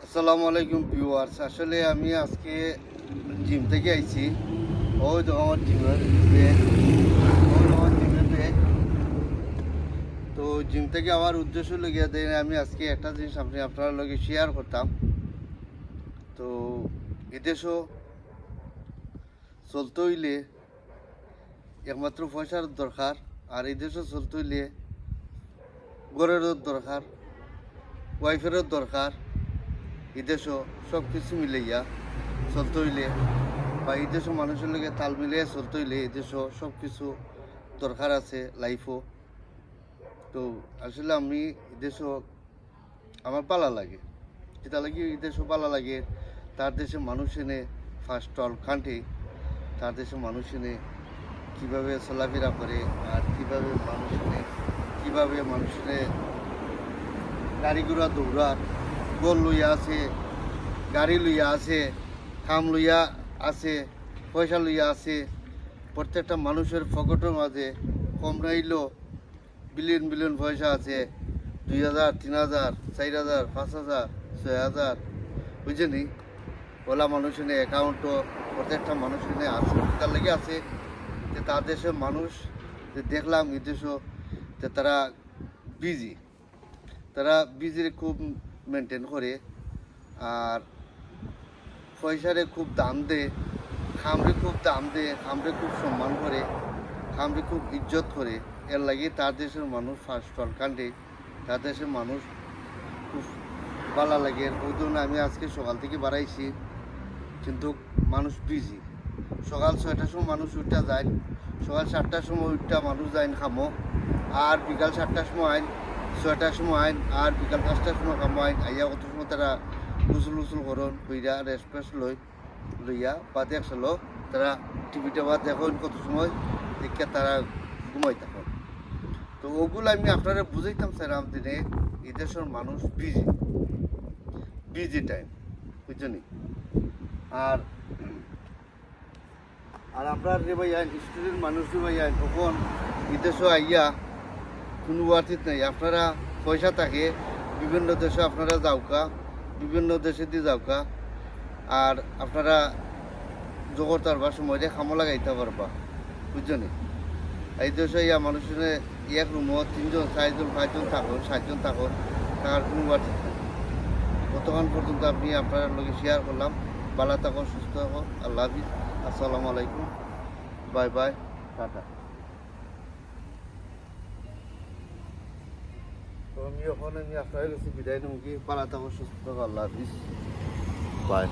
আসসালামু আলাইকুম ভিউয়ার্স। আসলে আমি আজকে জিম থেকে আইছি। ওই তো আমার জিমের ব্যাগ, তো জিম থেকে আমার উদ্দেশ্য লেগে দেয় আমি আজকে একটা জিনিস আপনার লগে শেয়ার করতাম। তো এদেশও চলতে হইলে একমাত্র পয়সার দরকার, আর এদেশও চলতে হইলে ঘরেরও দরকার, ওয়াইফেরও দরকার। এদেশও সব কিছু মিলাইয়া চলতে হইলে বা এদেশও মানুষের লগে তাল মিলিয়ে চলতে হইলে এদেশও সব কিছু দরকার আছে লাইফও। তো আসলে আমি এদেশও আমার পালা লাগে, যেটা লাগে এদেশও পালা লাগে। তার দেশে মানুষ এনে ফার্স্ট অল কান্ট্রি, তার দেশে মানুষ এনে কীভাবে চলাফেরা করে আর কীভাবে মানুষ এনে গাড়ি ঘোড়া দৌড়ার, গোল লইয়া আছে, গাড়ি লইয়া আছে, খাম লইয়া আছে, পয়সা লইয়া আছে। প্রত্যেকটা মানুষের পকেটের মাঝে কম নাইলেও বিলিয়ন বিলিয়ন পয়সা আছে। 2000, 3000, 4000, 5000, 6000, বুঝেনি? ওলা মানুষ এনে অ্যাকাউন্টও প্রত্যেকটা মানুষ এনে আছে। তার লেগে আছে যে তার দেশের মানুষ যে দেখলাম এদেশও যে তারা বিজিরে খুব মেনটেন করে, আর পয়সারে খুব দাম দেয়, খামরে খুব দাম দেয়, খামরে খুব সম্মান করে, খামরে খুব ইজ্জত করে। এর লাগে তার দেশের মানুষ ফার্স্ট অল কান্ট্রি, তার দেশের মানুষ খুব ভালো লাগে। ওই জন্য আমি আজকে সকাল থেকে বাড়াইছি, কিন্তু মানুষ বিজি। সকাল 6টার সময় মানুষ উঠা যায়, সকাল 7টার সময় উঠা মানুষ যায় খামো, আর বিকাল 7টার সময় আইন, 6টার সময় আইন, আর বিকাল 5টার সময় খামো আইন। আইয়া কত সময় তারা উসুল করন কইরা রেস্ট লইয়া বা দেখছিল তারা টিভিটা বা দেখুন কত সময় দেখে তারা ঘুমাই থাকুন। তো ওগুলো আমি আপনারা বুঝাইতাম চাইলাম দিনে এই দেশের মানুষ বিজি টাইম, বুঝছেন? আর আপনার যে ভাই স্টুডেন্ট মানুষ যে ভাই তখন বিদেশে আইয়া কোনো ওয়ার্থিত নাই। আপনারা পয়সা থাকে বিভিন্ন দেশে আপনারা যাওকা, বিভিন্ন দেশে দিয়ে যাওকা, আর আপনারা জগৎ পারবা সময় দিয়ে খামো লাগাইতে পারবা, বুঝছেন? এই দেশে ইয়া মানুষের এক রুমও 3জন 4জন 5জন থাকুন, 7জন থাকুন, থাকার কোনো ওয়ার্থিত নাই। কতক্ষণ পর্যন্ত আপনি আপনার লগে শেয়ার করলাম। ভালো থাকুন, সুস্থ থাকুন। আল্লাহ হাফিজ, আসসালামু আলাইকুম, বাই বাই, টাটা। তো আমি আপনার কাছে বিদায় নেব কি, ভালো থাকুন, সুস্থ থাকুন, আল্লাহ হাফিজ, বাই।